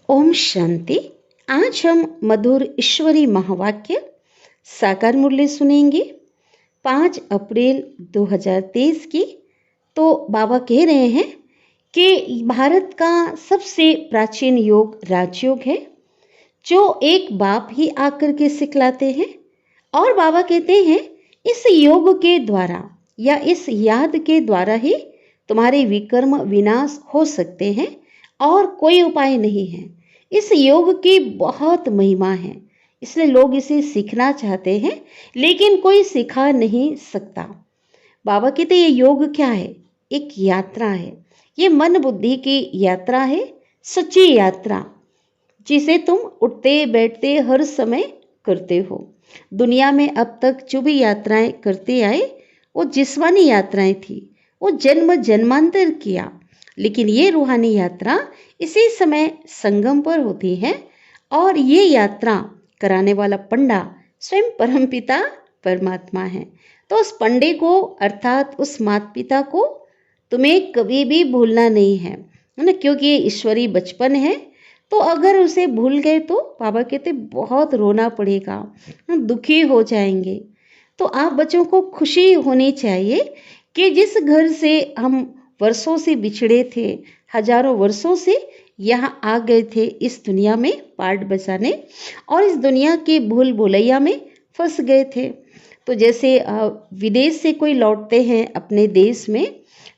ओम शांति। आज हम मधुर ईश्वरी महावाक्य साकार मुरली सुनेंगे 5 अप्रैल 2023 की। तो बाबा कह रहे हैं कि भारत का सबसे प्राचीन योग राजयोग है, जो एक बाप ही आकर के सिखलाते हैं। और बाबा कहते हैं इस योग के द्वारा या इस याद के द्वारा ही तुम्हारे विकर्म विनाश हो सकते हैं और कोई उपाय नहीं है। इस योग की बहुत महिमा है, इसलिए लोग इसे सीखना चाहते हैं लेकिन कोई सिखा नहीं सकता। बाबा कहते ये योग क्या है? एक यात्रा है। ये मन बुद्धि की यात्रा है, सच्ची यात्रा, जिसे तुम उठते बैठते हर समय करते हो। दुनिया में अब तक जो भी यात्राएं करते आए वो जिस्मानी यात्राएं थी, वो जन्म जन्मांतर किया। लेकिन ये रूहानी यात्रा इसी समय संगम पर होती है और ये यात्रा कराने वाला पंडा स्वयं परमपिता परमात्मा है। तो उस पंडे को अर्थात उस माता पिता को तुम्हें कभी भी भूलना नहीं है ना, क्योंकि ये ईश्वरी बचपन है। तो अगर उसे भूल गए तो बाबा कहते बहुत रोना पड़ेगा, दुखी हो जाएंगे। तो आप बच्चों को खुशी होनी चाहिए कि जिस घर से हम वर्षों से बिछड़े थे, हजारों वर्षों से यहाँ आ गए थे इस दुनिया में पार्ट बजाने, और इस दुनिया के भूल भुलैया में फंस गए थे। तो जैसे विदेश से कोई लौटते हैं अपने देश में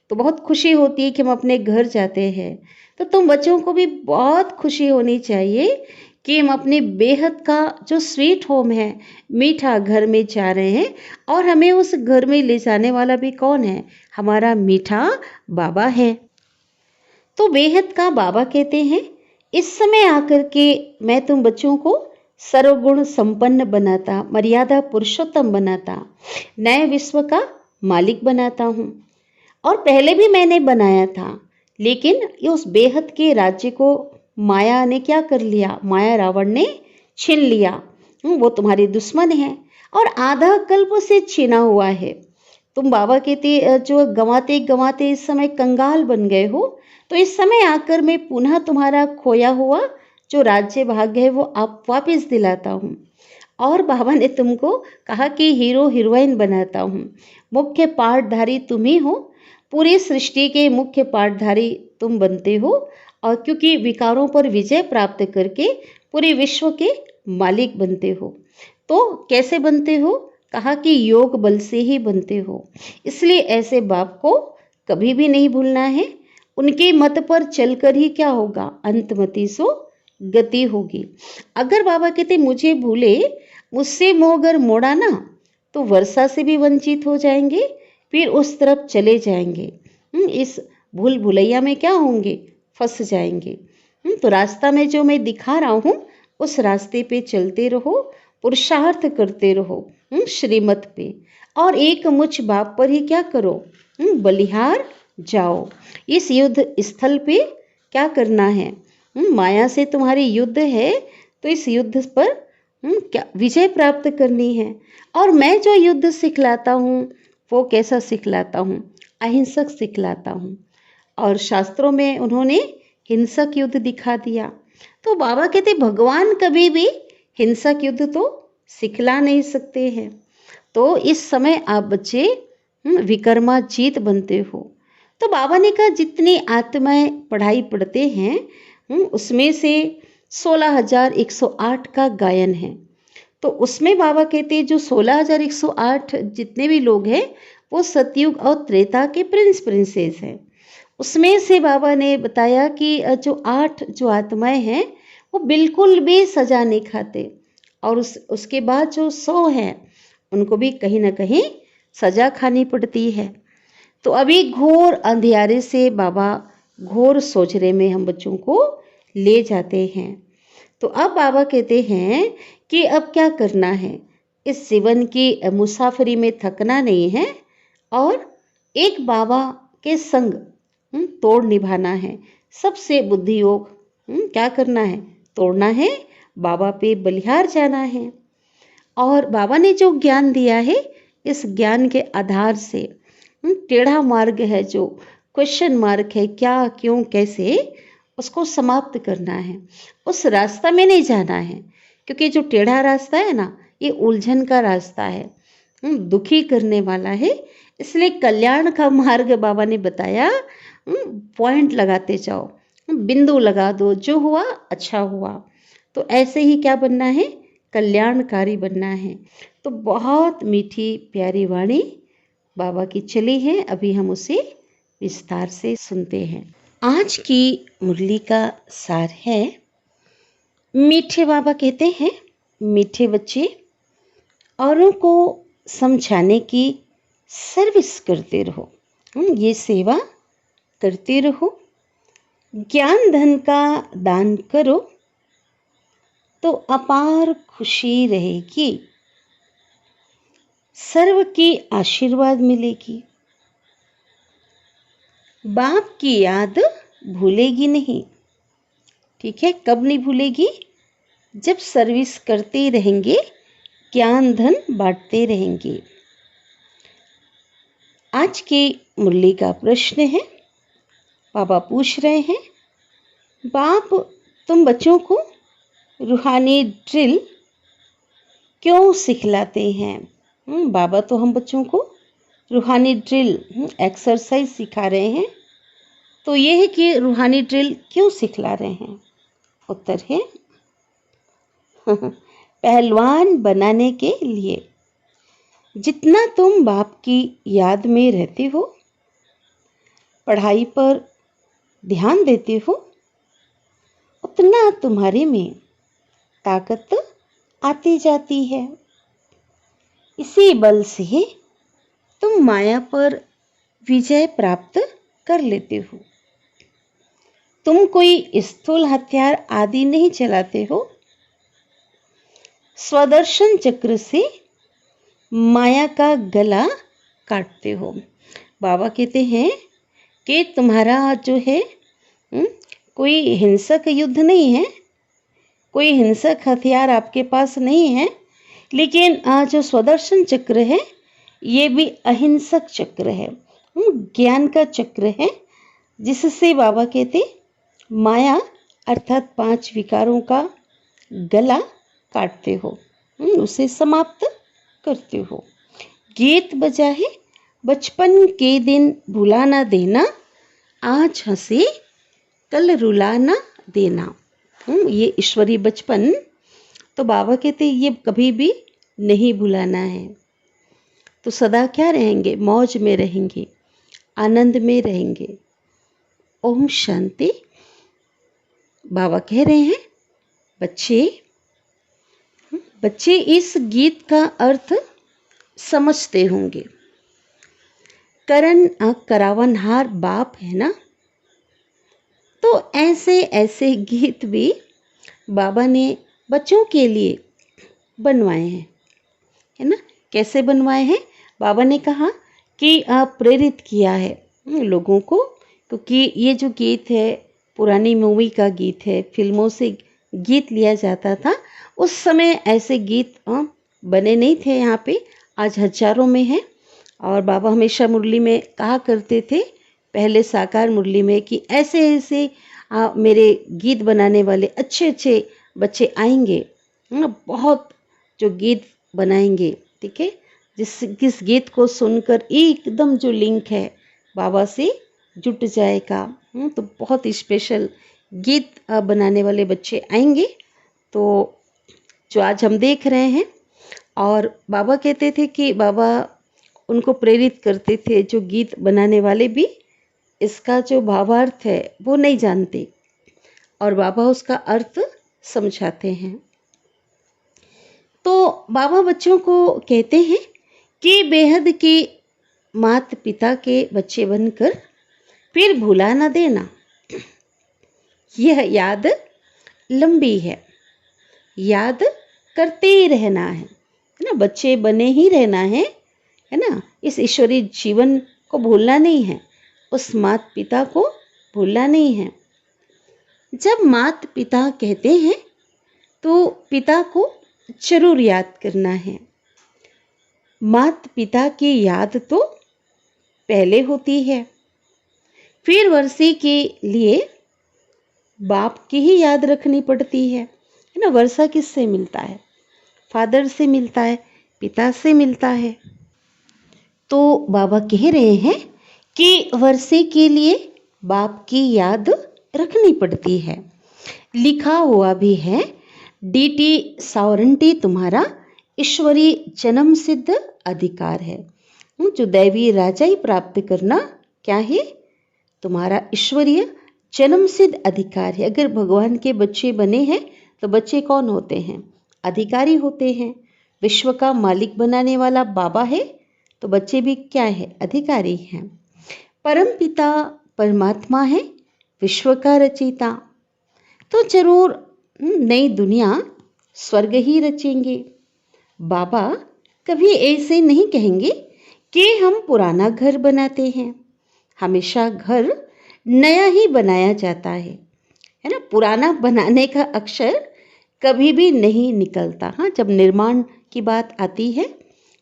तो बहुत खुशी होती है कि हम अपने घर जाते हैं। तो तुम बच्चों को भी बहुत खुशी होनी चाहिए कि हम अपने बेहद का जो स्वीट होम है, मीठा घर में जा रहे हैं। और हमें उस घर में ले जाने वाला भी कौन है? हमारा मीठा बाबा है। तो बेहद का बाबा कहते हैं इस समय आकर के मैं तुम बच्चों को सर्वगुण संपन्न बनाता, मर्यादा पुरुषोत्तम बनाता, नए विश्व का मालिक बनाता हूँ। और पहले भी मैंने बनाया था, लेकिन ये उस बेहद के राज्य को माया ने क्या कर लिया? माया रावण ने छीन लिया। वो तुम्हारे दुश्मन है और आधा कल्प से छीना हुआ है। तुम बाबा कहते जो गंवाते गंवाते इस समय कंगाल बन गए हो, तो इस समय आकर मैं पुनः तुम्हारा खोया हुआ जो राज्य भाग्य है वो आप वापस दिलाता हूँ। और बाबा ने तुमको कहा कि हीरो हीरोइन बनाता हूँ, मुख्य पाठधारी तुम ही हो, पूरी सृष्टि के मुख्य पाठधारी तुम बनते हो। और क्योंकि विकारों पर विजय प्राप्त करके पूरे विश्व के मालिक बनते हो। तो कैसे बनते हो? कहा कि योग बल से ही बनते हो। इसलिए ऐसे बाप को कभी भी नहीं भूलना है। उनके मत पर चलकर ही क्या होगा? अंतमति सो गति होगी। अगर बाबा कहते मुझे भूले, मुझसे मोह अगर मोड़ा ना, तो वर्षा से भी वंचित हो जाएंगे, फिर उस तरफ चले जाएंगे, इस भूल भुलैया में क्या होंगे? फंस जाएंगे। तो रास्ता में जो मैं दिखा रहा हूँ उस रास्ते पे चलते रहो, पुरुषार्थ करते रहो श्रीमत पे, और एक मुझ बाप पर ही क्या करो? बलिहार जाओ। इस युद्ध स्थल पे क्या करना है? माया से तुम्हारी युद्ध है, तो इस युद्ध पर क्या विजय प्राप्त करनी है। और मैं जो युद्ध सिखलाता हूँ वो कैसा सिखलाता हूँ? अहिंसक सिखलाता हूँ। और शास्त्रों में उन्होंने हिंसक युद्ध दिखा दिया। तो बाबा कहते भगवान कभी भी हिंसक युद्ध तो सिखला नहीं सकते हैं। तो इस समय आप बच्चे विकर्मा जीत बनते हो। तो बाबा ने कहा जितनी आत्माएं पढ़ाई पढ़ते हैं उसमें से 16,108 का गायन है। तो उसमें बाबा कहते हैं जो 16,108 जितने भी लोग हैं वो सतयुग और त्रेता के प्रिंस प्रिंसेस हैं। उसमें से बाबा ने बताया कि जो 8 जो आत्माएं हैं वो बिल्कुल भी सजा नहीं खाते, और उसके बाद जो 100 हैं उनको भी कहीं ना कहीं सजा खानी पड़ती है। तो अभी घोर अंधियारे से बाबा घोर सोचने में हम बच्चों को ले जाते हैं। तो अब बाबा कहते हैं कि अब क्या करना है? इस जीवन की मुसाफरी में थकना नहीं है और एक बाबा के संग तोड़ निभाना है। सबसे बुद्धि योग क्या करना है? तोड़ना है, बाबा पे बलिहार जाना है। और बाबा ने जो ज्ञान दिया है इस ज्ञान के आधार से टेढ़ा मार्ग है, जो क्वेश्चन मार्क है, क्या क्यों कैसे, उसको समाप्त करना है, उस रास्ता में नहीं जाना है, क्योंकि जो टेढ़ा रास्ता है ना, ये उलझन का रास्ता है, दुखी करने वाला है। इसलिए कल्याण का मार्ग बाबा ने बताया, पॉइंट लगाते जाओ, बिंदु लगा दो, जो हुआ अच्छा हुआ। तो ऐसे ही क्या बनना है, कल्याणकारी बनना है। तो बहुत मीठी प्यारी वाणी बाबा की चली है, अभी हम उसे विस्तार से सुनते हैं। आज की मुरली का सार है, मीठे बाबा कहते हैं, मीठे बच्चे औरों को समझाने की सर्विस करते रहो, ये सेवा करते रहो। ज्ञान धन का दान करो तो अपार खुशी रहेगी, सर्व की आशीर्वाद मिलेगी। बाप की याद भूलेगी नहीं, ठीक है, कब नहीं भूलेगी, जब सर्विस करते रहेंगे, ज्ञान धन बांटते रहेंगे। आज की मुरली का प्रश्न है, बाबा पूछ रहे हैं, बाप तुम बच्चों को रूहानी ड्रिल क्यों सिखलाते हैं। बाबा तो हम बच्चों को रूहानी ड्रिल एक्सरसाइज सिखा रहे हैं, तो ये है कि रूहानी ड्रिल क्यों सिखला रहे हैं। उत्तर है पहलवान बनाने के लिए। जितना तुम बाप की याद में रहते हो, पढ़ाई पर ध्यान देते हो, उतना तुम्हारे में ताकत आती जाती है। इसी बल से तुम माया पर विजय प्राप्त कर लेते हो। तुम कोई स्थूल हथियार आदि नहीं चलाते हो, स्वदर्शन चक्र से माया का गला काटते हो। बाबा कहते हैं कि तुम्हारा जो है कोई हिंसक युद्ध नहीं है, कोई हिंसक हथियार आपके पास नहीं है, लेकिन जो स्वदर्शन चक्र है ये भी अहिंसक चक्र है, ज्ञान का चक्र है, जिससे बाबा कहते माया अर्थात 5 विकारों का गला काटते हो, उसे समाप्त करते हो। गीत बजा है, बचपन के दिन भुला ना देना, आज हंसे कल रुला ना देना। ये ईश्वरीय बचपन तो बाबा कहते ये कभी भी नहीं भुलाना है। तो सदा क्या रहेंगे, मौज में रहेंगे, आनंद में रहेंगे। ओम शांति। बाबा कह रहे हैं, बच्चे इस गीत का अर्थ समझते होंगे। करण करावनहार बाप है ना, तो ऐसे ऐसे गीत भी बाबा ने बच्चों के लिए बनवाए हैं, है ना। कैसे बनवाए हैं, बाबा ने कहा कि प्रेरित किया है लोगों को, क्योंकि ये जो गीत है पुरानी मूवी का गीत है, फिल्मों से गीत लिया जाता था। उस समय ऐसे गीत बने नहीं थे यहाँ पे, आज हजारों में हैं। और बाबा हमेशा मुरली में कहा करते थे, पहले साकार मुरली में, कि ऐसे ऐसे मेरे गीत बनाने वाले अच्छे अच्छे बच्चे आएंगे, बहुत जो गीत बनाएंगे, ठीक है, किस गीत को सुनकर एकदम जो लिंक है बाबा से जुट जाएगा, तो बहुत स्पेशल गीत बनाने वाले बच्चे आएंगे। तो जो आज हम देख रहे हैं, और बाबा कहते थे कि बाबा उनको प्रेरित करते थे, जो गीत बनाने वाले भी इसका जो भावार्थ है वो नहीं जानते, और बाबा उसका अर्थ समझाते हैं। तो बाबा बच्चों को कहते हैं कि बेहद के माता पिता के बच्चे बनकर फिर भुला ना देना। यह याद लंबी है, याद करते ही रहना है ना, बच्चे बने ही रहना है ना। इस ईश्वरीय जीवन को भूलना नहीं है, उस माता पिता को भूलना नहीं है। जब माता पिता कहते हैं तो पिता को जरूर याद करना है। माता पिता की याद तो पहले होती है, फिर वर्षी के लिए बाप की ही याद रखनी पड़ती है ना। वर्षा किससे मिलता है? फादर से मिलता है, पिता से मिलता है। तो बाबा कह रहे हैं कि वर्षे के लिए बाप की याद रखनी पड़ती है। लिखा हुआ भी है, डीटी सॉवरेंटी तुम्हारा ईश्वरीय जन्म सिद्ध अधिकार है। जो दैवी राजाई प्राप्त करना क्या है? तुम्हारा ईश्वरीय जन्म सिद्ध अधिकार है। अगर भगवान के बच्चे बने हैं तो बच्चे कौन होते हैं? अधिकारी होते हैं। विश्व का मालिक बनाने वाला बाबा है तो बच्चे भी क्या है? अधिकारी हैं। परम पिता परमात्मा है, विश्व का रचयिता, तो जरूर नई दुनिया स्वर्ग ही रचेंगे। बाबा कभी ऐसे नहीं कहेंगे कि हम पुराना घर बनाते हैं। हमेशा घर नया ही बनाया जाता है ना। पुराना बनाने का अक्षर कभी भी नहीं निकलता। हाँ, जब निर्माण की बात आती है,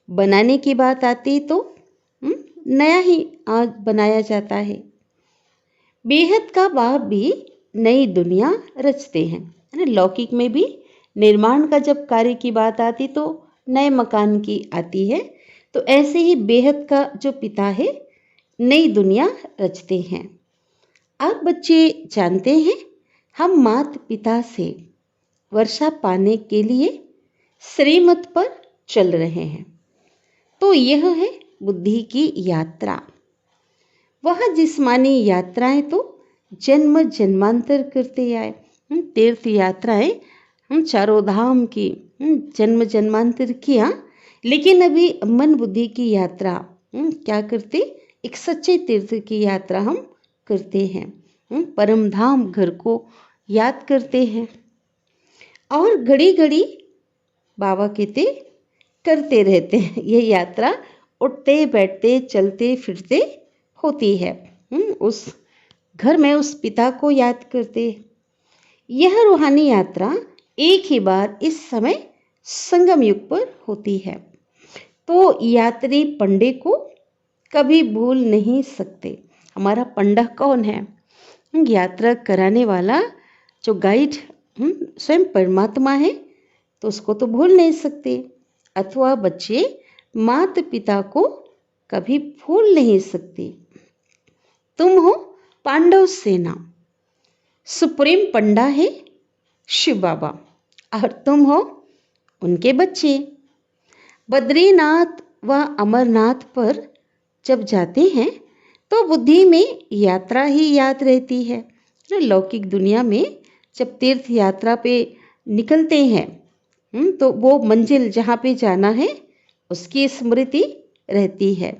बनाने की बात आती तो नया ही आज बनाया जाता है। बेहद का बाप भी नई दुनिया रचते हैं, है ना। लौकिक में भी निर्माण का जब कार्य की बात आती तो नए मकान की आती है, तो ऐसे ही बेहद का जो पिता है नई दुनिया रचते हैं। आप बच्चे जानते हैं, हम माता पिता से वर्षा पाने के लिए श्रीमत पर चल रहे हैं। तो यह है बुद्धि की यात्रा। वह जिस्मानी यात्राएं तो जन्म जन्मांतर करते आए। तीर्थ यात्राएं हम चारों धाम की जन्म जन्मांतर किया, लेकिन अभी मन बुद्धि की यात्रा क्या करते? एक सच्चे तीर्थ की यात्रा हम करते हैं। परम धाम घर को याद करते हैं और घड़ी घड़ी बाबा कहते करते रहते हैं। ये यात्रा उठते बैठते चलते फिरते होती है। उस घर में उस पिता को याद करते। यह रूहानी यात्रा एक ही बार इस समय संगम युग पर होती है। तो यात्री पंडे को कभी भूल नहीं सकते। हमारा पंडा कौन है? यात्रा कराने वाला जो गाइड स्वयं परमात्मा है, तो उसको तो भूल नहीं सकते। अथवा बच्चे माता पिता को कभी भूल नहीं सकते। तुम हो पांडव सेना, सुप्रीम पंडा है शिव बाबा, और तुम हो उनके बच्चे। बद्रीनाथ व अमरनाथ पर जब जाते हैं तो बुद्धि में यात्रा ही याद रहती है। लौकिक दुनिया में जब तीर्थ यात्रा पे निकलते हैं तो वो मंजिल जहाँ पे जाना है उसकी स्मृति रहती है।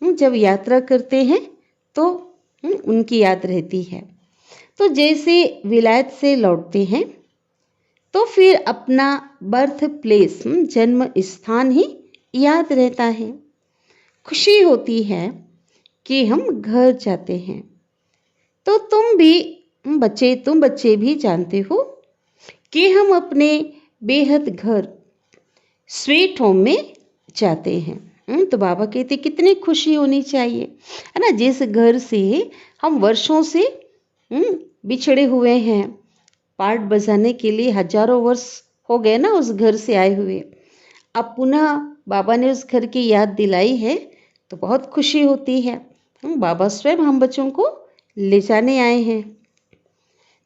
जब यात्रा करते हैं तो उनकी याद रहती है। तो जैसे विलायत से लौटते हैं तो फिर अपना बर्थ प्लेस जन्म स्थान ही याद रहता है। खुशी होती है कि हम घर जाते हैं। तो तुम बच्चे भी जानते हो कि हम अपने बेहद घर स्वीट होम में जाते हैं। तो बाबा कहते कितनी खुशी होनी चाहिए, है ना। जिस घर से हम वर्षों से बिछड़े हुए हैं, पार्ट बजाने के लिए हजारों वर्ष हो गए ना उस घर से आए हुए, अब पुनः बाबा ने उस घर की याद दिलाई है तो बहुत खुशी होती है। बाबा स्वयं हम बच्चों को ले जाने आए हैं।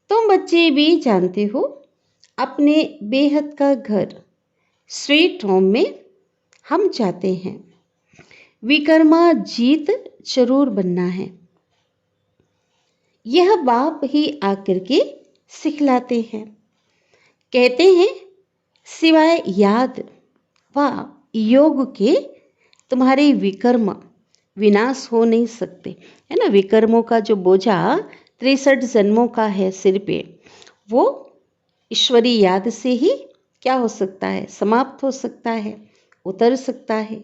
तुम बच्चे भी जानते हो अपने बेहद का घर स्वीट होम में हम जाते हैं। विकर्मा जीत जरूर बनना है, यह बाप ही आकर के सिखलाते हैं। कहते हैं सिवाय याद व योग के तुम्हारे विकर्म विनाश हो नहीं सकते, है ना। विकर्मों का जो बोझा 63 जन्मों का है सिर पे, वो ईश्वरी याद से ही क्या हो सकता है? समाप्त हो सकता है, उतर सकता है।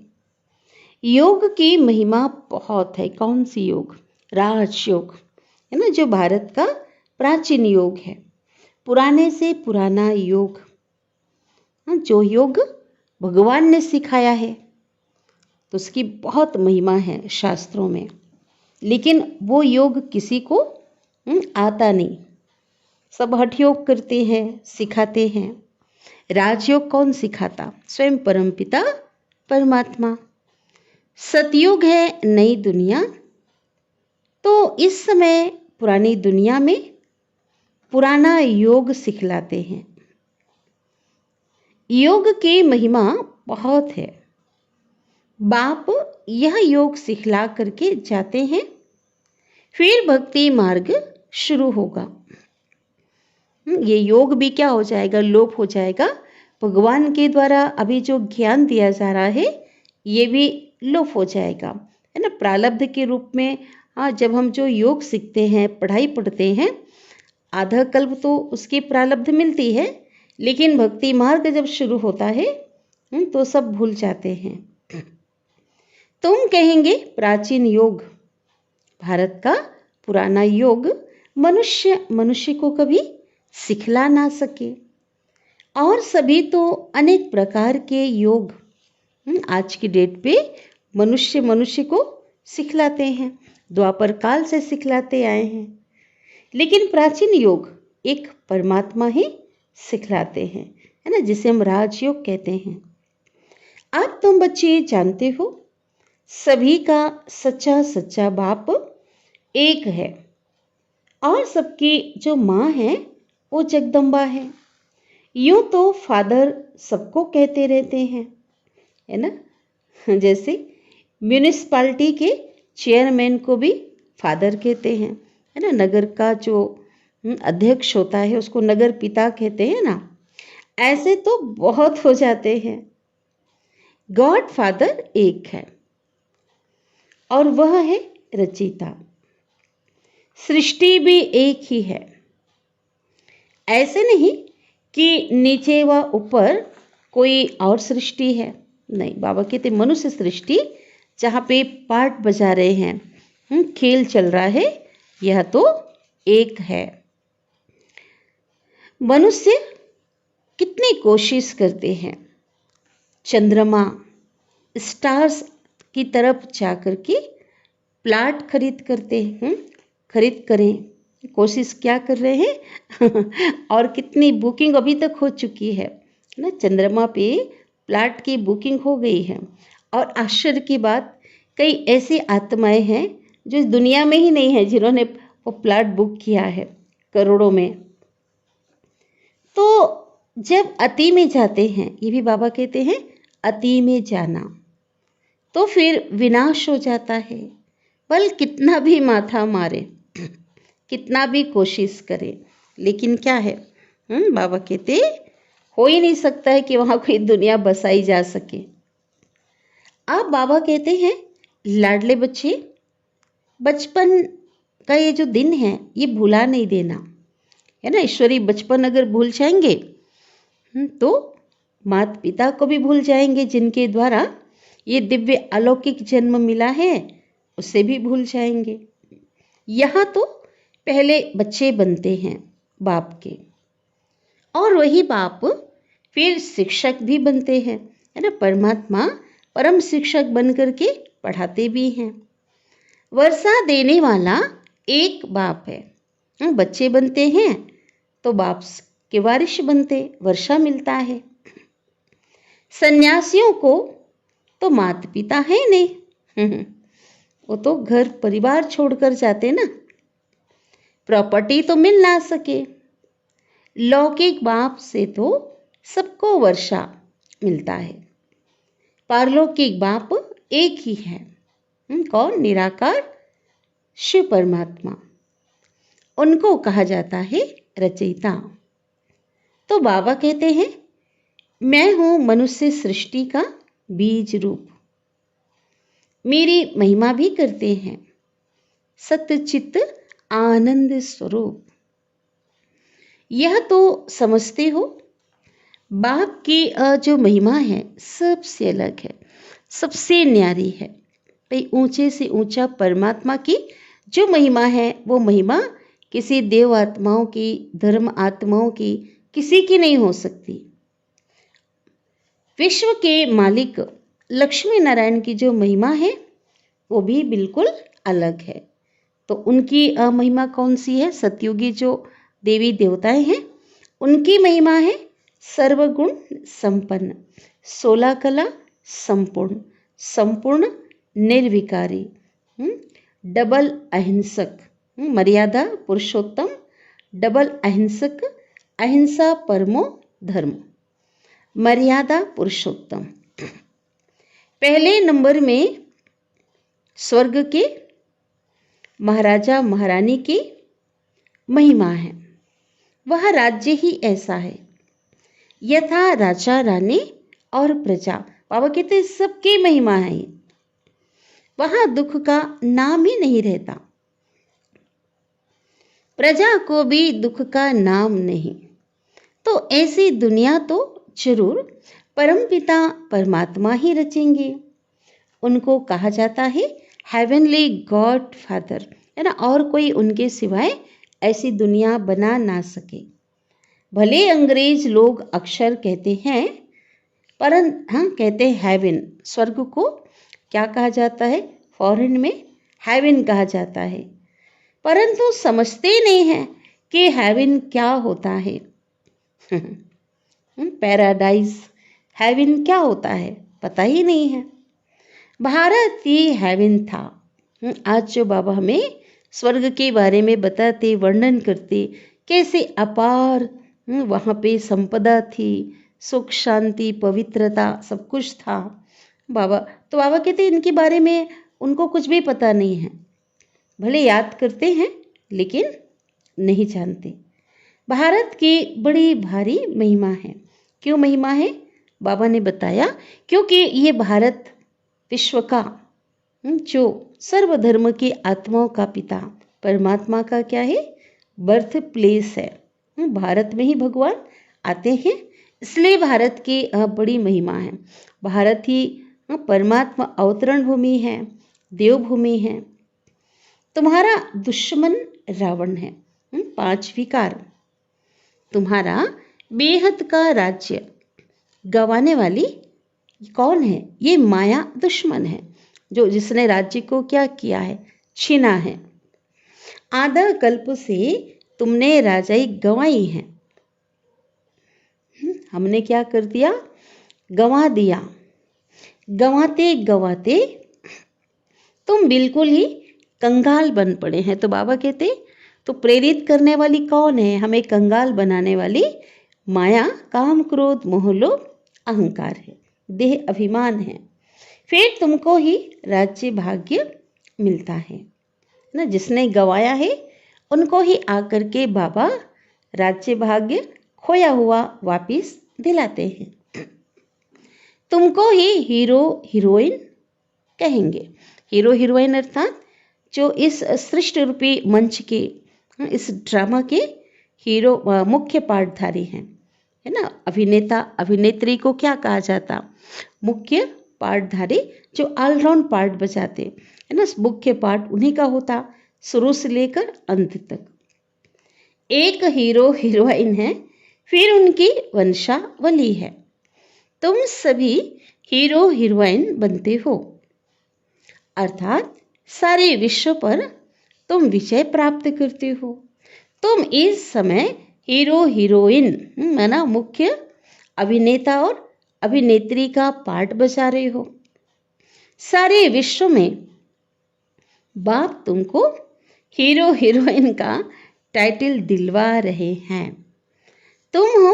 योग की महिमा बहुत है। कौन सी योग? राजयोग, है ना, जो भारत का प्राचीन योग है, पुराने से पुराना योग, जो योग भगवान ने सिखाया है, तो उसकी बहुत महिमा है शास्त्रों में। लेकिन वो योग किसी को आता नहीं। सब हठ योग करते हैं, सिखाते हैं। राजयोग कौन सिखाता? स्वयं परमपिता परमात्मा। सतयुग है नई दुनिया। तो इस समय पुरानी दुनिया में पुराना योग सिखलाते हैं। योग की महिमा बहुत है। बाप यह योग सिखला करके जाते हैं, फिर भक्ति मार्ग शुरू होगा। ये योग भी क्या हो जाएगा? लोप हो जाएगा। भगवान के द्वारा अभी जो ज्ञान दिया जा रहा है ये भी लोप हो जाएगा, है ना। प्रारब्ध के रूप में जब हम जो योग सीखते हैं, पढ़ाई पढ़ते हैं, आधा कल्प तो उसकी प्रारब्ध मिलती है, लेकिन भक्ति मार्ग जब शुरू होता है तो सब भूल जाते हैं। तुम कहेंगे प्राचीन योग, भारत का पुराना योग मनुष्य को कभी सिखला ना सके। और सभी तो अनेक प्रकार के योग आज की डेट पे मनुष्य को सिखलाते हैं, द्वापर काल से सिखलाते आए हैं। लेकिन प्राचीन योग एक परमात्मा ही सिखलाते हैं, है ना, जिसे हम राजयोग कहते हैं। आप तुम बच्चे जानते हो सभी का सच्चा बाप एक है, और सबकी जो माँ है वो जगदम्बा है। यूं तो फादर सबको कहते रहते हैं, है ना। जैसे म्यूनिसिपालिटी के चेयरमैन को भी फादर कहते हैं, है ना। नगर का जो अध्यक्ष होता है उसको नगर पिता कहते हैं ना। ऐसे तो बहुत हो जाते हैं। गॉड फादर एक है और वह है रचयिता। सृष्टि भी एक ही है। ऐसे नहीं कि नीचे व ऊपर कोई और सृष्टि है, नहीं। बाबा कहते मनुष्य सृष्टि जहाँ पे पार्ट बजा रहे हैं, खेल चल रहा है, यह तो एक है। मनुष्य कितनी कोशिश करते हैं चंद्रमा, स्टार्स की तरफ जाकर के प्लाट खरीद करें, कोशिश क्या कर रहे हैं और कितनी बुकिंग अभी तक हो चुकी है ना। चंद्रमा पे प्लाट की बुकिंग हो गई है। और आश्चर्य की बात, कई ऐसी आत्माएं हैं जो इस दुनिया में ही नहीं है जिन्होंने वो प्लाट बुक किया है, करोड़ों में। तो जब अति में जाते हैं, ये भी बाबा कहते हैं अति में जाना, तो फिर विनाश हो जाता है। बल कितना भी माथा मारे, कितना भी कोशिश करे, लेकिन क्या है, बाबा कहते हो ही नहीं सकता है कि वहाँ कोई दुनिया बसाई जा सके। अब बाबा कहते हैं लाडले बच्चे, बचपन का ये जो दिन है ये भुला नहीं देना, है ना। ईश्वरी बचपन अगर भूल जाएंगे तो माता पिता को भी भूल जाएंगे, जिनके द्वारा ये दिव्य अलौकिक जन्म मिला है उसे भी भूल जाएंगे। यहाँ तो पहले बच्चे बनते हैं बाप के, और वही बाप फिर शिक्षक भी बनते हैं, है ना। परमात्मा परम शिक्षक बन करके पढ़ाते भी हैं। वर्षा देने वाला एक बाप है। बच्चे बनते हैं तो बाप के वारिश बनते, वर्षा मिलता है। सन्यासियों को तो माता पिता है नहीं, वो तो घर परिवार छोड़कर जाते ना, प्रॉपर्टी तो मिल ना सके। लौकिक बाप से तो सबको वर्षा मिलता है। पारलौकिक बाप एक ही है, कौन? निराकार शिव परमात्मा। उनको कहा जाता है रचयिता। तो बाबा कहते हैं मैं हूं मनुष्य सृष्टि का बीज रूप। मेरी महिमा भी करते हैं सतचित आनंद स्वरूप। यह तो समझते हो बाप की जो महिमा है सबसे अलग है, सबसे न्यारी है। भाई ऊंचे से ऊंचा परमात्मा की जो महिमा है वो महिमा किसी देव आत्माओं की, धर्म आत्माओं की, किसी की नहीं हो सकती। विश्व के मालिक लक्ष्मी नारायण की जो महिमा है वो भी बिल्कुल अलग है। तो उनकी महिमा कौन सी है? सतयुगी जो देवी देवताएं हैं, उनकी महिमा है सर्वगुण संपन्न, 16 कला संपूर्ण, संपूर्ण निर्विकारी, डबल अहिंसक, मर्यादा पुरुषोत्तम, डबल अहिंसक, अहिंसा परमो धर्म, मर्यादा पुरुषोत्तम। पहले नंबर में स्वर्ग के महाराजा महारानी की महिमा है। वह राज्य ही ऐसा है, यथा राजा रानी और प्रजा। बाबा कहते सबकी महिमा है। वहां दुख का नाम ही नहीं रहता, प्रजा को भी दुख का नाम नहीं। तो ऐसी दुनिया तो जरूर परमपिता परमात्मा ही रचेंगे। उनको कहा जाता है हेवनली गॉड फादर, है ना, और कोई उनके सिवाय ऐसी दुनिया बना ना सके। भले अंग्रेज लोग अक्सर कहते हैं, कहते हैं हेवन, स्वर्ग को क्या कहा जाता है, फॉरेन में हेवन कहा जाता है, परंतु समझते नहीं हैं कि हेवन क्या होता है। पैराडाइज, हेवन क्या होता है पता ही नहीं है। भारत ही हेवन था। आज जो बाबा हमें स्वर्ग के बारे में बताते, वर्णन करते, कैसे अपार वहाँ पे संपदा थी, सुख शांति पवित्रता सब कुछ था। बाबा कहते इनके बारे में उनको कुछ भी पता नहीं है। भले याद करते हैं लेकिन नहीं जानते। भारत की बड़ी भारी महिमा है। क्यों महिमा है? बाबा ने बताया क्योंकि ये भारत विश्व का जो सर्वधर्म के आत्माओं का पिता परमात्मा का क्या है, बर्थ प्लेस है। भारत में ही भगवान आते हैं, इसलिए भारत की बड़ी महिमा है। भारत ही परमात्मा अवतरण भूमि है, देवभूमि है। तुम्हारा दुश्मन रावण है, 5 विकार। तुम्हारा बेहद का राज्य गंवाने वाली कौन है? ये माया दुश्मन है, जो जिसने राज्य को क्या किया है, छीना है। आधा कल्प से तुमने राजाई गंवाई है। हमने क्या कर दिया? गंवा दिया। गंवाते गंवाते तुम बिल्कुल ही कंगाल बन पड़े हैं। तो बाबा कहते तो प्रेरित करने वाली कौन है? हमें कंगाल बनाने वाली माया, काम क्रोध मोह लोभ अहंकार है, देह अभिमान है। फिर तुमको ही राज्य भाग्य मिलता है ना। जिसने गवाया है उनको ही आकर के बाबा राज्य भाग्य खोया हुआ वापिस दिलाते हैं। तुमको ही हीरो हीरोइन कहेंगे। हीरो हीरोइन अर्थात जो इस सृष्टि रूपी मंच के, इस ड्रामा के हीरो मुख्य पार्टधारी हैं, है ना। अभिनेता अभिनेत्री को क्या कहा जाता? मुख्य पार्टधारी, जो ऑलराउंड पार्ट बजाते है ना। मुख्य पार्ट उन्हीं का होता शुरू से लेकर अंत तक। एक हीरो हीरोइन है, फिर उनकी वंशावली है। तुम सभी हीरो हीरोइन बनते हो, अर्थात सारे विश्व पर तुम विजय प्राप्त करते हो। तुम इस समय हीरो हीरोइन माना मुख्य अभिनेता और अभिनेत्री का पार्ट बजा रहे हो। सारे विश्व में बाप तुमको हीरो हीरोइन का टाइटल दिलवा रहे हैं। तुम हो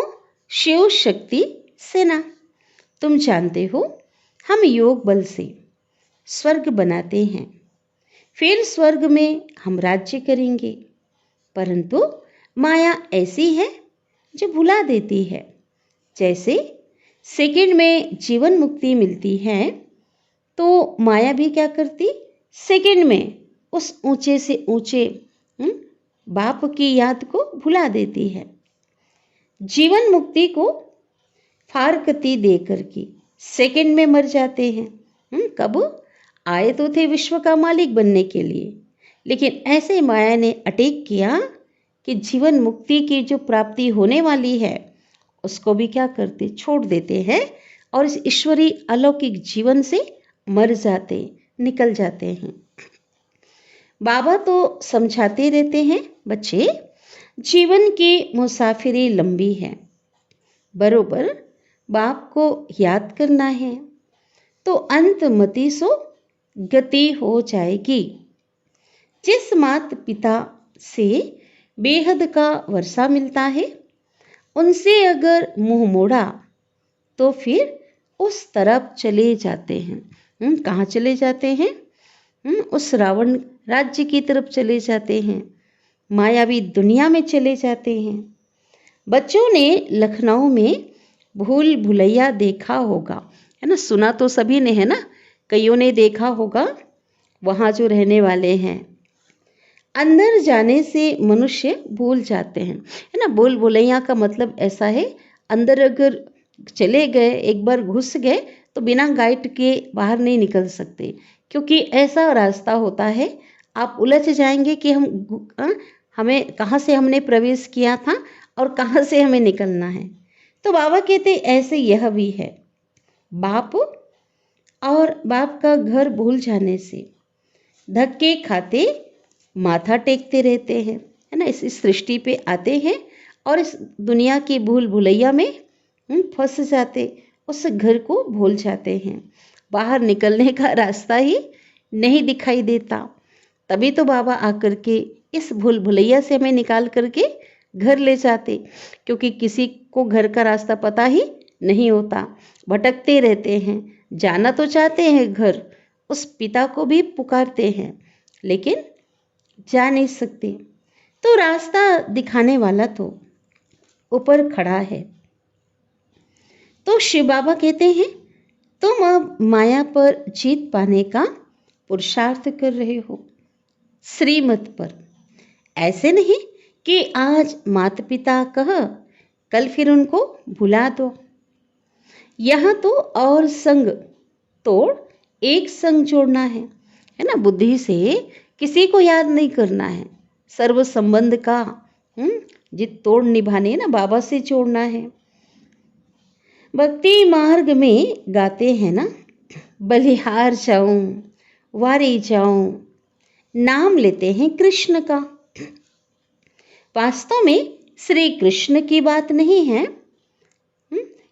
शिव शक्ति सेना। तुम जानते हो हम योग बल से स्वर्ग बनाते हैं, फिर स्वर्ग में हम राज्य करेंगे। परंतु माया ऐसी है जो भुला देती है। जैसे सेकंड में जीवन मुक्ति मिलती है, तो माया भी क्या करती? सेकंड में उस ऊंचे से ऊंचे बाप की याद को भुला देती है। जीवन मुक्ति को फारकती देकर के सेकंड में मर जाते हैं। कब आए तो थे विश्व का मालिक बनने के लिए, लेकिन ऐसे माया ने अटैक किया कि जीवन मुक्ति की जो प्राप्ति होने वाली है उसको भी क्या करते? छोड़ देते हैं और इस ईश्वरी अलौकिक जीवन से मर जाते, निकल जाते हैं। बाबा तो समझाते रहते हैं, बच्चे जीवन की मुसाफिरी लंबी है, बरोबर बाप को याद करना है तो अंत मति सो गति हो जाएगी। जिस मात पिता से बेहद का वर्षा मिलता है, उनसे अगर मुंह मोड़ा तो फिर उस तरफ चले जाते हैं। कहाँ चले जाते हैं? उस रावण राज्य की तरफ चले जाते हैं, मायावी दुनिया में चले जाते हैं। बच्चों ने लखनऊ में भूल भुलैया देखा होगा, है ना? सुना तो सभी ने है ना, कईयों ने देखा होगा। वहाँ जो रहने वाले हैं, अंदर जाने से मनुष्य भूल जाते हैं, है ना? भूल भुलैया का मतलब ऐसा है, अंदर अगर चले गए, एक बार घुस गए तो बिना गाइड के बाहर नहीं निकल सकते, क्योंकि ऐसा रास्ता होता है आप उलझ जाएंगे कि हमें कहाँ से हमने प्रवेश किया था और कहाँ से हमें निकलना है। तो बाबा कहते ऐसे यह भी है, बाप और बाप का घर भूल जाने से धक्के खाते माथा टेकते रहते हैं, है ना? इस सृष्टि पे आते हैं और इस दुनिया की भूल भुलैया में फंस जाते, उस घर को भूल जाते हैं, बाहर निकलने का रास्ता ही नहीं दिखाई देता। तभी तो बाबा आकर के इस भूल भुलैया से हमें निकाल करके घर ले जाते, क्योंकि किसी को घर का रास्ता पता ही नहीं होता, भटकते रहते हैं, जाना तो चाहते हैं घर, उस पिता को भी पुकारते हैं लेकिन जा नहीं सकते। तो रास्ता दिखाने वाला तो ऊपर खड़ा है। तो शिव बाबा कहते हैं तुम अब माया पर जीत पाने का पुरुषार्थ कर रहे हो, श्रीमत पर। ऐसे नहीं कि आज माता पिता कह कल फिर उनको भुला दो। यहाँ तो और संग तोड़ एक संग जोड़ना है ना? बुद्धि से किसी को याद नहीं करना है, सर्व संबंध का जित तोड़ निभाने ना बाबा से जोड़ना है। भक्ति मार्ग में गाते हैं ना, बलिहार जाऊं वारी जाऊं, नाम लेते हैं कृष्ण का। वास्तव में श्री कृष्ण की बात नहीं है,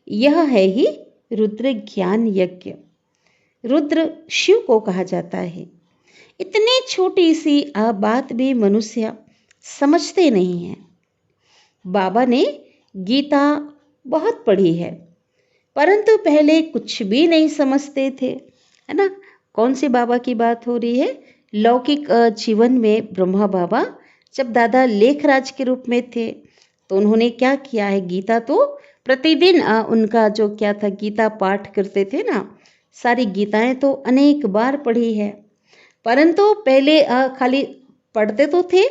यह है ही रुद्र ज्ञान यज्ञ। रुद्र शिव को कहा जाता है। इतनी छोटी सी बात भी मनुष्य समझते नहीं है। बाबा ने गीता बहुत पढ़ी है, परंतु पहले कुछ भी नहीं समझते थे, है ना? कौन से बाबा की बात हो रही है? लौकिक जीवन में ब्रह्मा बाबा जब दादा लेखराज के रूप में थे तो उन्होंने क्या किया है, गीता तो प्रतिदिन उनका जो क्या था, गीता पाठ करते थे ना, सारी गीताएं तो अनेक बार पढ़ी है। परंतु पहले खाली पढ़ते तो थे,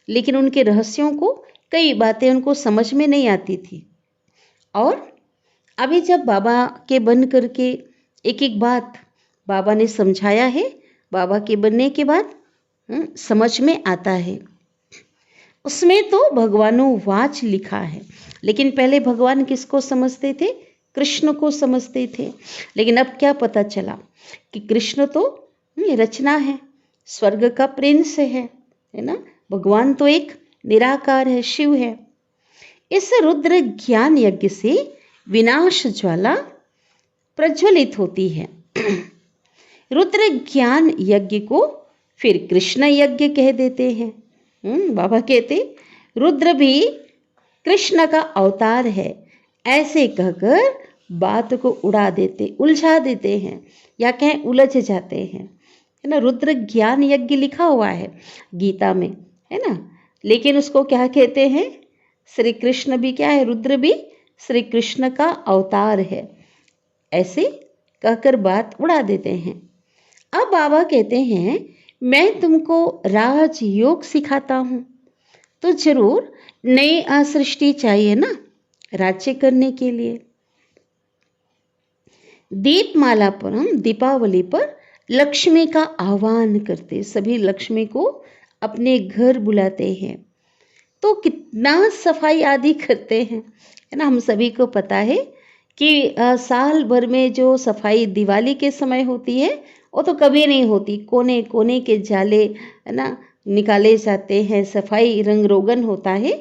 लेकिन उनके रहस्यों को, कई बातें उनको समझ में नहीं आती थी। और अभी जब बाबा के बन करके एक एक बात बाबा ने समझाया है, बाबा के बनने के बाद समझ में आता है। उसमें तो भगवानुवाच लिखा है, लेकिन पहले भगवान किसको समझते थे? कृष्ण को समझते थे। लेकिन अब क्या पता चला कि कृष्ण तो रचना है, स्वर्ग का प्रिंस है ना? भगवान तो एक निराकार है, शिव है। इस रुद्र ज्ञान यज्ञ से विनाश ज्वाला प्रज्वलित होती है। रुद्र ज्ञान यज्ञ को फिर कृष्ण यज्ञ कह देते हैं। बाबा कहते रुद्र भी कृष्ण का अवतार है, ऐसे कहकर बात को उड़ा देते, उलझा देते हैं, या कहें उलझ जाते हैं, है ना? रुद्र ज्ञान यज्ञ लिखा हुआ है गीता में, है ना? लेकिन उसको क्या कहते हैं? श्री कृष्ण भी क्या है? रुद्र भी श्री कृष्ण का अवतार है, ऐसे कहकर बात उड़ा देते हैं। अब बाबा कहते हैं मैं तुमको राजयोग सिखाता हूँ, तो जरूर नई सृष्टि चाहिए ना राज्य करने के लिए। दीपमाला पर हम दीपावली पर लक्ष्मी का आह्वान करते, सभी लक्ष्मी को अपने घर बुलाते हैं, तो कितना सफाई आदि करते हैं, है ना? हम सभी को पता है कि साल भर में जो सफाई दिवाली के समय होती है वो तो कभी नहीं होती। कोने कोने के जाले, है ना, निकाले जाते हैं, सफाई रंग रोगन होता है।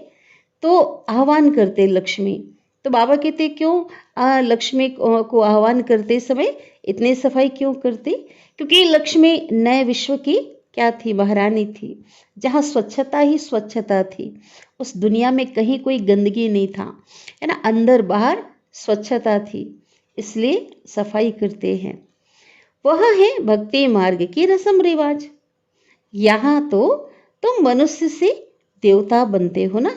तो आह्वान करते लक्ष्मी। तो बाबा कहते क्यों लक्ष्मी को आह्वान करते समय इतनी सफाई क्यों करते? क्योंकि लक्ष्मी नए विश्व की क्या थी? महारानी थी, जहाँ स्वच्छता ही स्वच्छता थी। उस दुनिया में कहीं कोई गंदगी नहीं था, है ना, अंदर बाहर स्वच्छता थी, इसलिए सफाई करते हैं। वह है भक्ति मार्ग की रस्म रिवाज। यहाँ तो तुम मनुष्य से देवता बनते हो ना,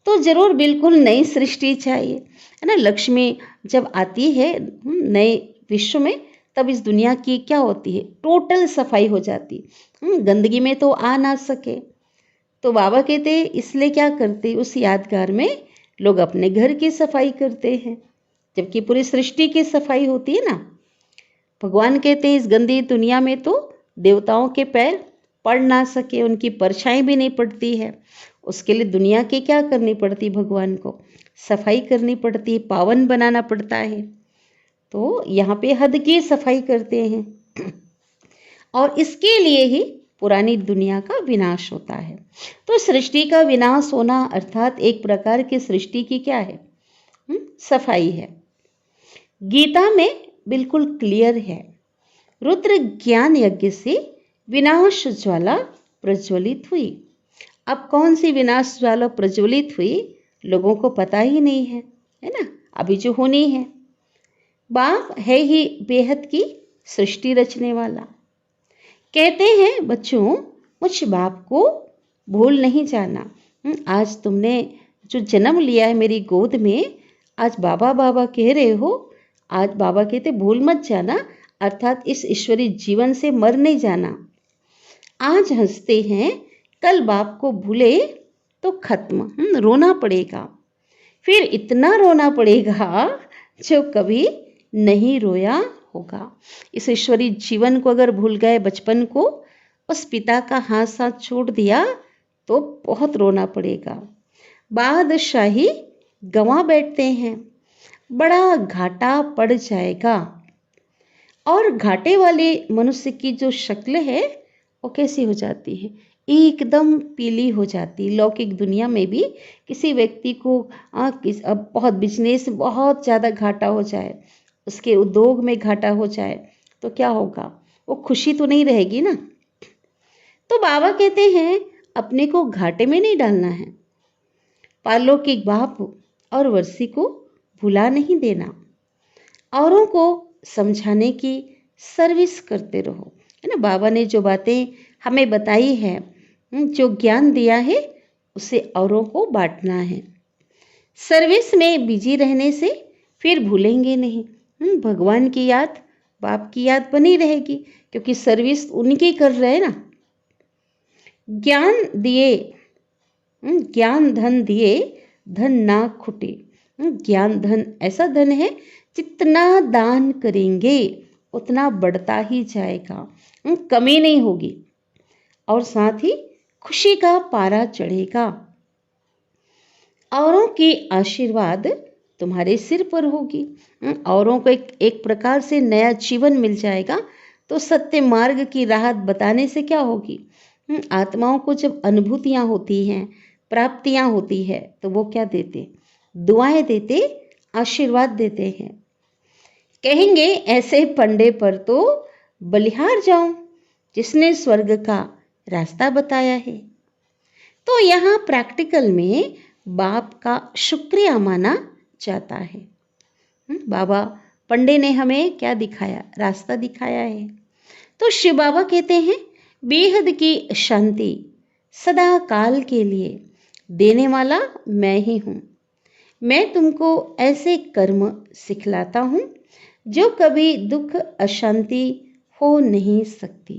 तो जरूर बिल्कुल नई सृष्टि चाहिए, है ना। लक्ष्मी जब आती है नए विश्व में, तब इस दुनिया की क्या होती है? टोटल सफाई हो जाती। गंदगी में तो आ ना सके। तो बाबा कहते इसलिए क्या करते, उस यादगार में लोग अपने घर की सफाई करते हैं, जबकि पूरी सृष्टि की सफाई होती है ना। भगवान कहते हैं इस गंदी दुनिया में तो देवताओं के पैर पड़ ना सके, उनकी परछाई भी नहीं पड़ती है। उसके लिए दुनिया की क्या करनी पड़ती? भगवान को सफाई करनी पड़ती, पावन बनाना पड़ता है। तो यहाँ पे हद की सफाई करते हैं और इसके लिए ही पुरानी दुनिया का विनाश होता है। तो सृष्टि का विनाश होना अर्थात एक प्रकार की सृष्टि की क्या है? सफाई है। गीता में बिल्कुल क्लियर है, रुद्र ज्ञान यज्ञ से विनाश ज्वाला प्रज्वलित हुई। अब कौन सी विनाश ज्वाला प्रज्वलित हुई? लोगों को पता ही नहीं है ना। अभी जो होनी है, बाप है ही बेहद की सृष्टि रचने वाला। कहते हैं बच्चों, मुझ बाप को भूल नहीं जाना। आज तुमने जो जन्म लिया है मेरी गोद में, आज बाबा बाबा कह रहे हो। आज बाबा कहते भूल मत जाना, अर्थात इस ईश्वरी जीवन से मर नहीं जाना। आज हंसते हैं, कल बाप को भूले तो खत्म, रोना पड़ेगा। फिर इतना रोना पड़ेगा जो कभी नहीं रोया होगा। इस ईश्वरी जीवन को अगर भूल गए, बचपन को, उस पिता का हाथ साथ छोड़ दिया, तो बहुत रोना पड़ेगा। बादशाही गंवा बैठते हैं, बड़ा घाटा पड़ जाएगा। और घाटे वाले मनुष्य की जो शक्ल है वो कैसी हो जाती है? एकदम पीली हो जाती। लौकिक दुनिया में भी किसी व्यक्ति को अब बहुत बिजनेस बहुत ज़्यादा घाटा हो जाए, उसके उद्योग में घाटा हो जाए, तो क्या होगा? वो खुशी तो नहीं रहेगी ना। तो बाबा कहते हैं अपने को घाटे में नहीं डालना है, पारलौकिक बाप और वर्षी को भुला नहीं देना, औरों को समझाने की सर्विस करते रहो, है ना। बाबा ने जो बातें हमें बताई है, जो ज्ञान दिया है, उसे औरों को बांटना है। सर्विस में बिजी रहने से फिर भूलेंगे नहीं। भगवान की याद, बाप की याद बनी रहेगी, क्योंकि सर्विस उनकी कर रहे हैं ना। ज्ञान दिए, ज्ञान धन दिए, धन ना खुटे। ज्ञान धन ऐसा धन है, जितना दान करेंगे उतना बढ़ता ही जाएगा, कमी नहीं होगी, और साथ ही खुशी का पारा चढ़ेगा। औरों की आशीर्वाद तुम्हारे सिर पर होगी, औरों को एक प्रकार से नया जीवन मिल जाएगा। तो सत्य मार्ग की राह बताने से क्या होगी? आत्माओं को जब अनुभूतियाँ होती हैं, प्राप्तियाँ होती है, तो वो क्या देते? दुआएं देते, आशीर्वाद देते हैं। कहेंगे ऐसे पंडे पर तो बलिहार जाऊं, जिसने स्वर्ग का रास्ता बताया है। तो यहाँ प्रैक्टिकल में बाप का शुक्रिया माना जाता है। बाबा पंडे ने हमें क्या दिखाया? रास्ता दिखाया है। तो शिव बाबा कहते हैं बेहद की शांति सदा काल के लिए देने वाला मैं ही हूँ। मैं तुमको ऐसे कर्म सिखलाता हूँ जो कभी दुख अशांति हो नहीं सकती,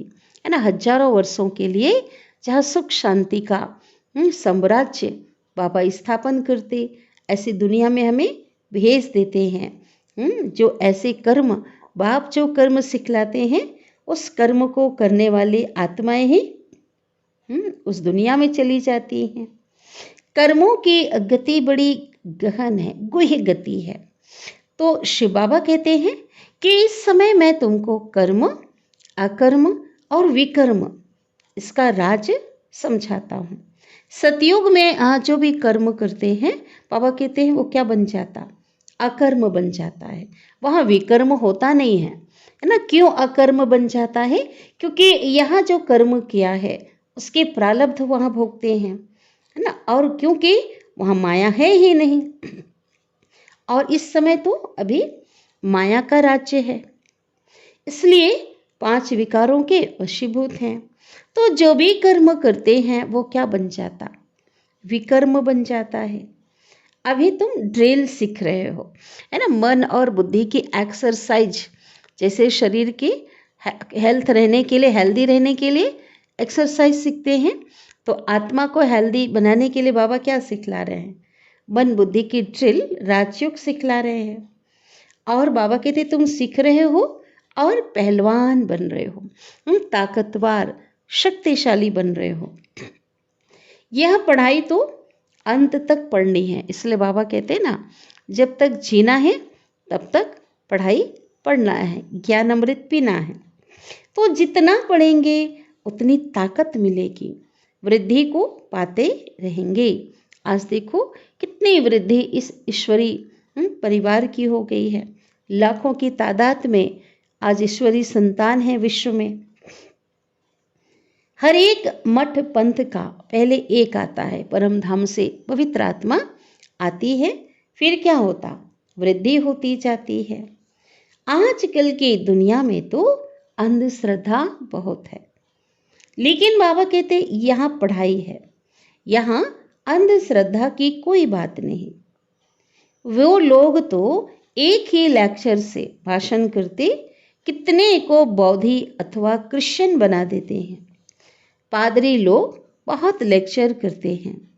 है ना। हजारों वर्षों के लिए जहाँ सुख शांति का साम्राज्य बाबा स्थापन करते, ऐसी दुनिया में हमें भेज देते हैं। जो ऐसे कर्म, बाप जो कर्म सिखलाते हैं, उस कर्म को करने वाली आत्माएं ही उस दुनिया में चली जाती हैं। कर्मों की गति बड़ी गहन है, गुह्य गति है। तो शिव बाबा कहते हैं कि इस समय मैं तुमको कर्म, अकर्म और विकर्म, इसका राज समझाता हूँ। सतयुग में जो भी कर्म करते हैं, बाबा कहते हैं वो क्या बन जाता, अकर्म बन जाता है। वहाँ विकर्म होता नहीं है ना। क्यों अकर्म बन जाता है? क्योंकि यहाँ जो कर्म किया है उसके प्रारब्ध वहाँ भोगते हैं, है ना। और क्योंकि वहाँ माया है ही नहीं, और इस समय तो अभी माया का राज्य है, इसलिए 5 विकारों के वशीभूत हैं। तो जो भी कर्म करते हैं वो क्या बन जाता, विकर्म बन जाता है। अभी तुम ड्रिल सीख रहे हो, है ना, मन और बुद्धि की एक्सरसाइज। जैसे शरीर की हेल्थ रहने के लिए, हेल्दी रहने के लिए एक्सरसाइज सीखते हैं, तो आत्मा को हेल्दी बनाने के लिए बाबा क्या सिखला रहे हैं, मन बुद्धि की ड्रिल, राजयोग सिखला रहे हैं। और बाबा कहते तुम सीख रहे हो और पहलवान बन रहे हो, ताकतवर शक्तिशाली बन रहे हो। यह पढ़ाई तो अंत तक पढ़नी है, इसलिए बाबा कहते हैं ना, जब तक जीना है तब तक पढ़ाई पढ़ना है, ज्ञान अमृत पीना है। तो जितना पढ़ेंगे उतनी ताकत मिलेगी, वृद्धि को पाते रहेंगे। आज देखो कितनी वृद्धि इस ईश्वरी परिवार की हो गई है। लाखों की तादाद में आज ईश्वरी संतान है विश्व में। हर एक मठ पंथ का पहले एक आता है, परम धाम से पवित्र आत्मा आती है, फिर क्या होता, वृद्धि होती जाती है। आजकल की दुनिया में तो अंधश्रद्धा बहुत है, लेकिन बाबा कहते यहाँ पढ़ाई है, यहाँ अंधश्रद्धा की कोई बात नहीं। वो लोग तो एक ही लेक्चर से भाषण करते कितने को बौद्धि अथवा क्रिश्चियन बना देते हैं। पादरी लोग बहुत लेक्चर करते हैं,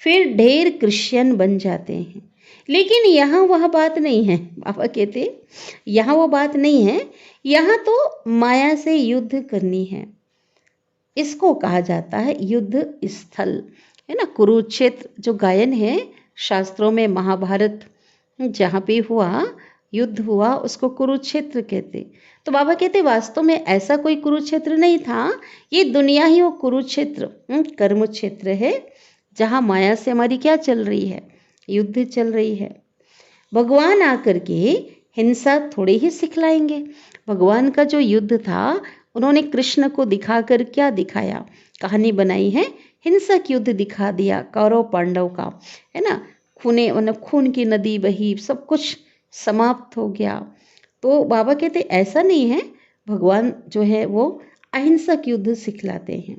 फिर ढेर क्रिश्चियन बन जाते हैं। लेकिन यहाँ वह बात नहीं है, बाबा कहते यहाँ वो बात नहीं है। यहाँ तो माया से युद्ध करनी है, इसको कहा जाता है युद्ध स्थल, है ना। कुरुक्षेत्र जो गायन है शास्त्रों में, महाभारत जहाँ पे हुआ, युद्ध हुआ, उसको कुरुक्षेत्र कहते। तो बाबा कहते वास्तव में ऐसा कोई कुरुक्षेत्र नहीं था, ये दुनिया ही वो कुरुक्षेत्र कर्म क्षेत्र है, जहाँ माया से हमारी क्या चल रही है, युद्ध चल रही है। भगवान आकर के हिंसा थोड़े ही सिखलाएंगे। भगवान का जो युद्ध था, उन्होंने कृष्ण को दिखाकर क्या दिखाया, कहानी बनाई है, हिंसक युद्ध दिखा दिया कौरव पांडव का, है ना। खून की नदी बही, सब कुछ समाप्त हो गया। तो बाबा कहते ऐसा नहीं है, भगवान जो है वो अहिंसक युद्ध सिखलाते हैं।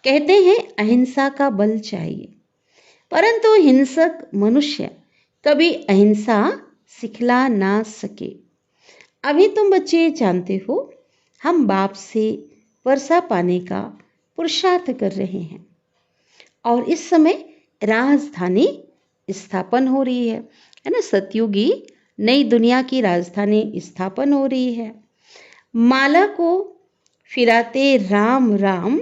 कहते हैं अहिंसा का बल चाहिए, परंतु हिंसक मनुष्य कभी अहिंसा सिखला ना सके। अभी तुम बच्चे जानते हो, हम बाप से वर्षा पाने का पुरुषार्थ कर रहे हैं, और इस समय राजधानी स्थापन हो रही है ना। सतयुगी नई दुनिया की राजधानी स्थापन हो रही है। माला को फिराते राम राम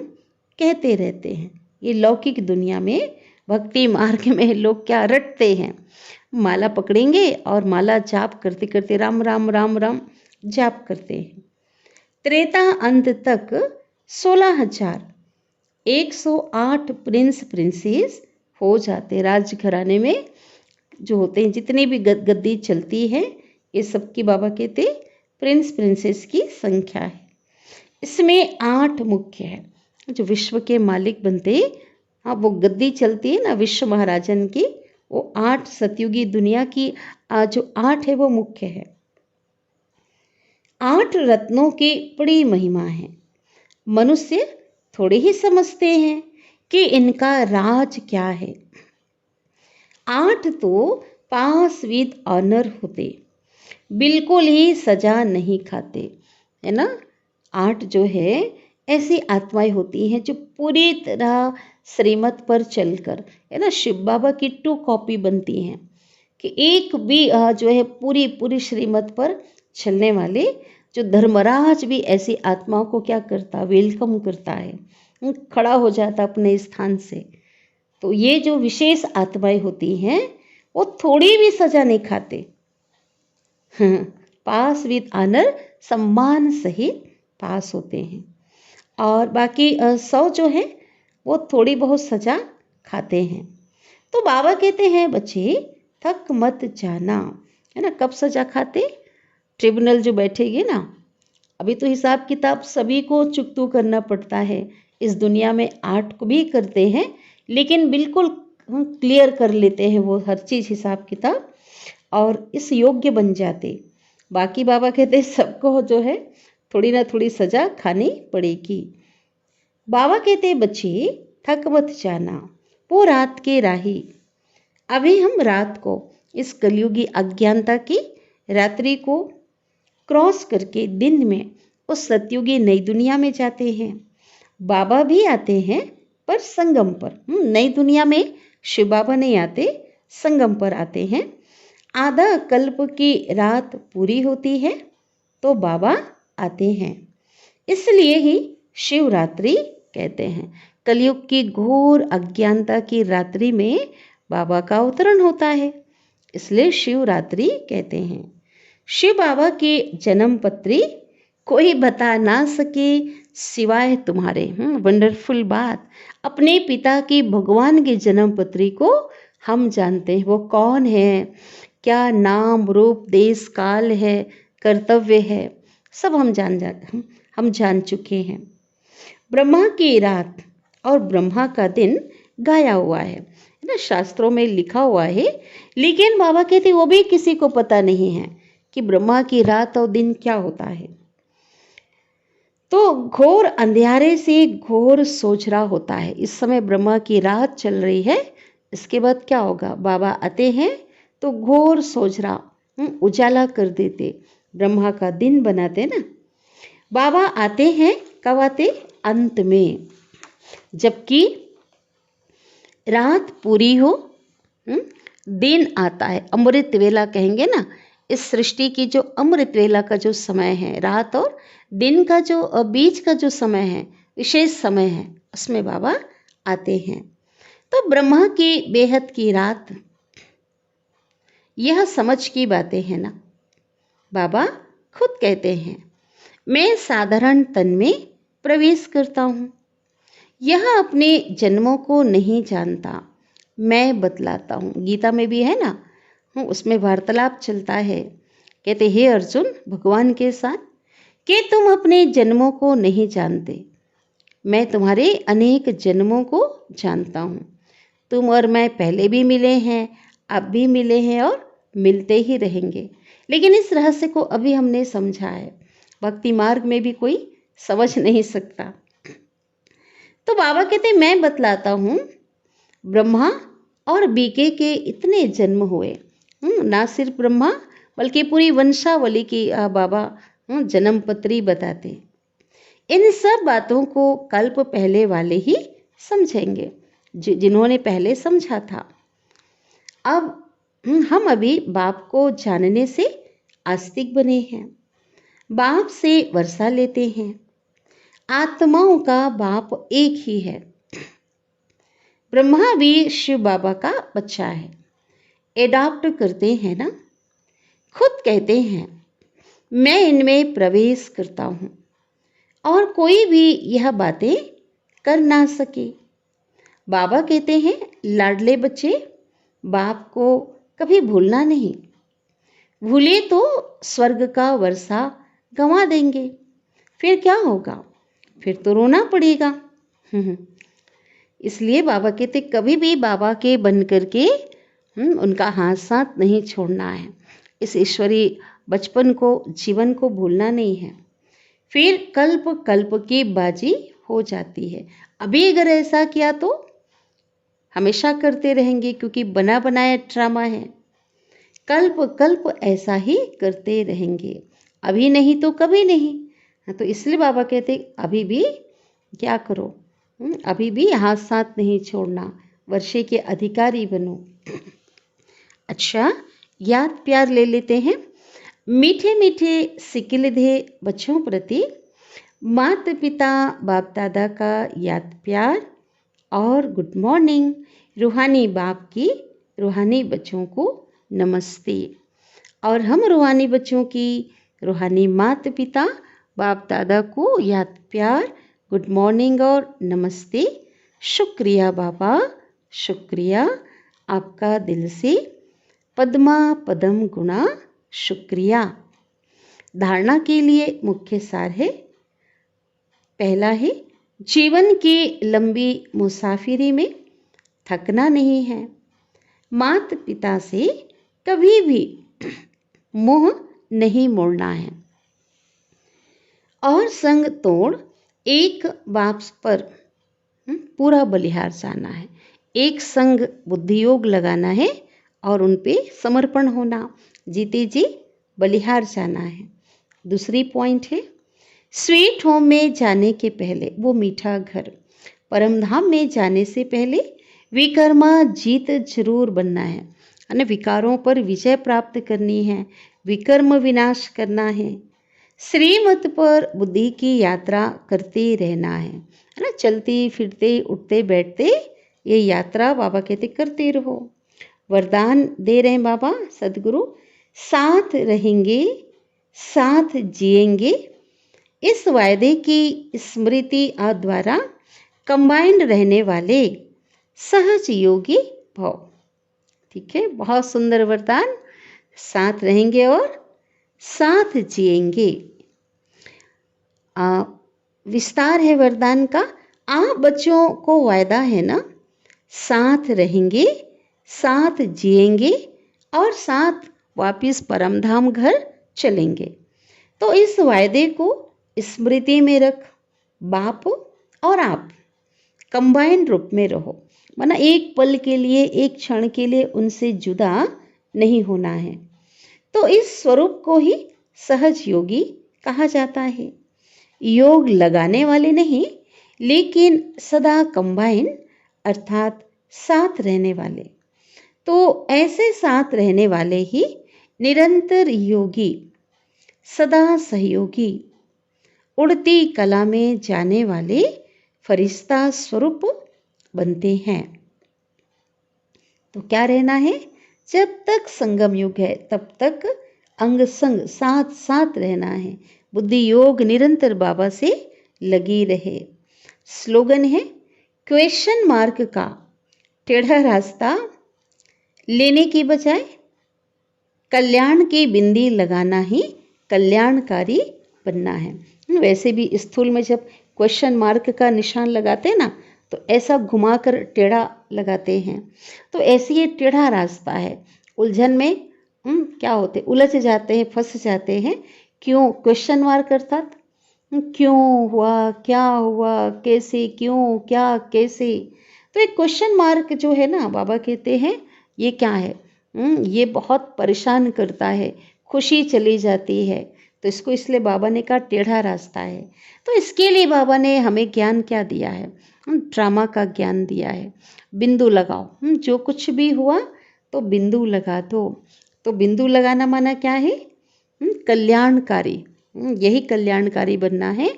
कहते रहते हैं। ये लौकिक दुनिया में, भक्ति मार्ग में लोग क्या रटते हैं, माला पकड़ेंगे और माला जाप करते करते राम राम राम राम जाप करते हैं। त्रेता अंत तक 16,108 प्रिंस प्रिंसेस हो जाते। राजघराने में जो होते हैं, जितनी भी गद्दी चलती है, ये सब की बाबा कहते प्रिंस प्रिंसेस की संख्या है। इसमें 8 मुख्य है जो विश्व के मालिक बनते। हाँ, वो गद्दी चलती है ना विश्व महाराजन की, वो 8 सतयुगी दुनिया की जो 8 है वो मुख्य है। 8 रत्नों की बड़ी महिमा है। मनुष्य थोड़े ही समझते हैं कि इनका राज क्या है। 8 तो पास विद ऑनर होते, बिल्कुल ही सजा नहीं खाते, है ना। 8 जो है ऐसी आत्माएं होती हैं जो पूरी तरह श्रीमत पर चलकर, है ना, शिव बाबा की 2 कॉपी बनती हैं कि एक भी जो है पूरी पूरी श्रीमत पर चलने वाले जो धर्मराज भी ऐसी आत्माओं को क्या करता, वेलकम करता है, खड़ा हो जाता अपने स्थान से। तो ये जो विशेष आत्माएं होती हैं वो थोड़ी भी सजा नहीं खाते, पास विद ऑनर, सम्मान सहित पास होते हैं। और बाकी 100 जो है वो थोड़ी बहुत सजा खाते हैं। तो बाबा कहते हैं बच्चे थक मत जाना, है ना। कब सजा खाते? ट्रिब्यूनल जो बैठेगी ना, अभी तो हिसाब किताब सभी को चुकतू करना पड़ता है। इस दुनिया में आर्ट को भी करते हैं, लेकिन बिल्कुल क्लियर कर लेते हैं वो हर चीज़ हिसाब किताब, और इस योग्य बन जाते। बाकी बाबा कहते हैं सबको जो है थोड़ी ना थोड़ी सजा खानी पड़ेगी। बाबा कहते हैं बच्चे थक मत जाना, वो रात के राही। अभी हम रात को, इस कलयुगी अज्ञानता की रात्रि को क्रॉस करके दिन में उस सतयुगी नई दुनिया में जाते हैं। बाबा भी आते हैं पर संगम पर। नई दुनिया में शिव बाबा नहीं आते, संगम पर आते हैं। आधा कल्प की रात पूरी होती है तो बाबा आते हैं, इसलिए ही शिवरात्रि कहते हैं। कलयुग की घोर अज्ञानता की रात्रि में बाबा का अवतरण होता है, इसलिए शिवरात्रि कहते हैं। शिव बाबा की जन्म पत्री कोई बता ना सके सिवाय तुम्हारे। वंडरफुल बात। अपने पिता की भगवान की जन्म पत्री को हम जानते हैं, वो कौन है, क्या नाम रूप देश काल है, कर्तव्य है, सब हम जान चुके हैं। ब्रह्मा की रात और ब्रह्मा का दिन गाया हुआ है ना, शास्त्रों में लिखा हुआ है। लेकिन बाबा कहते वो भी किसी को पता नहीं है कि ब्रह्मा की रात और दिन क्या होता है। तो घोर अंधेरे से घोर सोचरा होता है। इस समय ब्रह्मा की रात चल रही है, इसके बाद क्या होगा? बाबा आते हैं तो घोर सोचरा उजाला कर देते, ब्रह्मा का दिन बनाते ना। बाबा आते हैं कब आते? अंत में, जबकि रात पूरी हो, दिन आता है। अमृत वेला कहेंगे ना, इस सृष्टि की जो अमृत वेला का जो समय है, रात और दिन का जो बीच का जो समय है, विशेष समय है, उसमें बाबा आते हैं। तो ब्रह्मा की बेहद की रात, यह समझ की बातें हैं ना। बाबा खुद कहते हैं मैं साधारण तन में प्रवेश करता हूँ, यह अपने जन्मों को नहीं जानता, मैं बतलाता हूँ। गीता में भी है ना, उसमें वार्तालाप चलता है। कहते हे अर्जुन भगवान के साथ कि तुम अपने जन्मों को नहीं जानते, मैं तुम्हारे अनेक जन्मों को जानता हूँ। तुम और मैं पहले भी मिले हैं, अब भी मिले हैं और मिलते ही रहेंगे, लेकिन इस रहस्य को अभी हमने समझा है। भक्ति मार्ग में भी कोई समझ नहीं सकता। तो बाबा कहते मैं बतलाता हूँ, ब्रह्मा और बीके के इतने जन्म हुए, ना सिर्फ ब्रह्मा बल्कि पूरी वंशावली की बाबा जन्म पत्री बताते। इन सब बातों को कल्प पहले वाले ही समझेंगे, जिन्होंने पहले समझा था। अब हम अभी बाप को जानने से आस्तिक बने हैं, बाप से वर्षा लेते हैं। आत्माओं का बाप एक ही है। ब्रह्मा भी शिव बाबा का बच्चा है, एडॉप्ट करते हैं ना। खुद कहते हैं मैं इनमें प्रवेश करता हूँ और कोई भी यह बातें कर ना सके। बाबा कहते हैं लाडले बच्चे बाप को कभी भूलना नहीं, भूले तो स्वर्ग का वर्षा गंवा देंगे, फिर क्या होगा? फिर तो रोना पड़ेगा। इसलिए बाबा कहते कभी भी बाबा के बन करके उनका हाथ साथ नहीं छोड़ना है। इस ईश्वरीय बचपन को, जीवन को भूलना नहीं है, फिर कल्प कल्प की बाजी हो जाती है। अभी अगर ऐसा किया तो हमेशा करते रहेंगे, क्योंकि बना बनाया ड्रामा है। कल्प कल्प ऐसा ही करते रहेंगे, अभी नहीं तो कभी नहीं। तो इसलिए बाबा कहते अभी भी क्या करो, अभी भी हाथ साथ नहीं छोड़ना, वर्षे के अधिकारी बनो। अच्छा, याद प्यार ले लेते हैं। मीठे मीठे सिकिलधे बच्चों प्रति माता पिता बाप दादा का याद प्यार और गुड मॉर्निंग। रूहानी बाप की रूहानी बच्चों को नमस्ते, और हम रूहानी बच्चों की रूहानी माता पिता बाप दादा को याद प्यार, गुड मॉर्निंग और नमस्ते। शुक्रिया बाबा, शुक्रिया आपका दिल से। पद्मा पदम गुणा शुक्रिया। धारणा के लिए मुख्य सार है, पहला है जीवन की लंबी मुसाफिरी में थकना नहीं है। माता पिता से कभी भी मुंह नहीं मोड़ना है और संग तोड़ एक वापस पर पूरा बलिहार जाना है। एक संग बुद्धि योग लगाना है और उन पे समर्पण होना, जीते जी बलिहार जाना है। दूसरी पॉइंट है स्वीट होम में जाने के पहले वो मीठा घर, परम धाम में जाने से पहले विकर्मा जीत जरूर बनना है ना। विकारों पर विजय प्राप्त करनी है, विकर्म विनाश करना है। श्रीमत पर बुद्धि की यात्रा करते रहना है ना। चलते फिरते उठते बैठते ये यात्रा बाबा कहते करते रहो। वरदान दे रहे हैं बाबा सदगुरु, साथ रहेंगे साथ जिएंगे, इस वायदे की स्मृति द्वारा कंबाइंड रहने वाले सहज योगी भव। ठीक है, बहुत सुंदर वरदान, साथ रहेंगे और साथ जिएंगे। विस्तार है वरदान का। आप बच्चों को वायदा है ना, साथ रहेंगे साथ जिएंगे और साथ वापिस परमधाम घर चलेंगे। तो इस वायदे को स्मृति में रख, बाप और आप कंबाइंड रूप में रहो, माना एक पल के लिए एक क्षण के लिए उनसे जुदा नहीं होना है। तो इस स्वरूप को ही सहज योगी कहा जाता है। योग लगाने वाले नहीं, लेकिन सदा कंबाइन अर्थात साथ रहने वाले। तो ऐसे साथ रहने वाले ही निरंतर योगी, सदा सहयोगी, उड़ती कला में जाने वाले फरिश्ता स्वरूप बनते हैं। तो क्या रहना है, जब तक संगम युग है तब तक अंग संग साथ साथ रहना है। बुद्धि योग निरंतर बाबा से लगी रहे। स्लोगन है क्वेश्चन मार्क का टेढ़ा रास्ता लेने की बजाय कल्याण की बिंदी लगाना ही कल्याणकारी बनना है। वैसे भी स्थूल में जब क्वेश्चन मार्क का निशान लगाते हैं ना, तो ऐसा घुमाकर टेढ़ा लगाते हैं। तो ऐसे ये टेढ़ा रास्ता है, उलझन में क्या होते, उलझ जाते हैं, फंस जाते हैं। क्यों, क्वेश्चन मार्क अर्थात क्यों हुआ, क्या हुआ, कैसे, क्यों, क्या, कैसे। तो एक क्वेश्चन मार्क जो है ना, बाबा कहते हैं ये क्या है, ये बहुत परेशान करता है, खुशी चली जाती है। तो इसको इसलिए बाबा ने कहा टेढ़ा रास्ता है। तो इसके लिए बाबा ने हमें ज्ञान क्या दिया है, ड्रामा का ज्ञान दिया है। बिंदु लगाओ, जो कुछ भी हुआ तो बिंदु लगा दो। तो बिंदु लगाना माना क्या है, कल्याणकारी। यही कल्याणकारी बनना है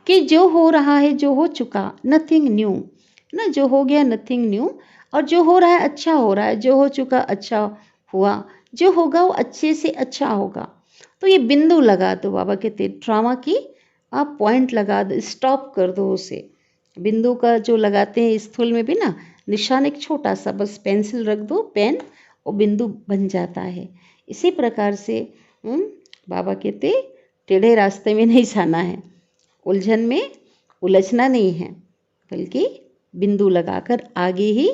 कि जो हो रहा है, जो हो चुका, नथिंग न्यू ना, जो हो गया नथिंग न्यू, और जो हो रहा है अच्छा हो रहा है, जो हो चुका अच्छा हुआ, जो होगा वो अच्छे से अच्छा होगा। तो ये बिंदु लगा दो, बाबा कहते ड्रामा की आप पॉइंट लगा दो, स्टॉप कर दो उसे। बिंदु का जो लगाते हैं स्थूल में भी ना, निशान एक छोटा सा, बस पेंसिल रख दो, पेन, वो बिंदु बन जाता है। इसी प्रकार से बाबा कहते टेढ़े रास्ते में नहीं जाना है, उलझन में उलझना नहीं है, बल्कि बिंदु लगाकर आगे ही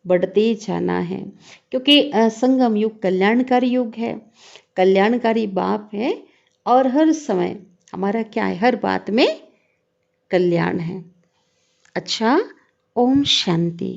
बढ़ते जाना है। क्योंकि संगम युग कल्याणकारी युग है, कल्याणकारी बाप है, और हर समय हमारा क्या है, हर बात में कल्याण है। अच्छा, ओम शांति।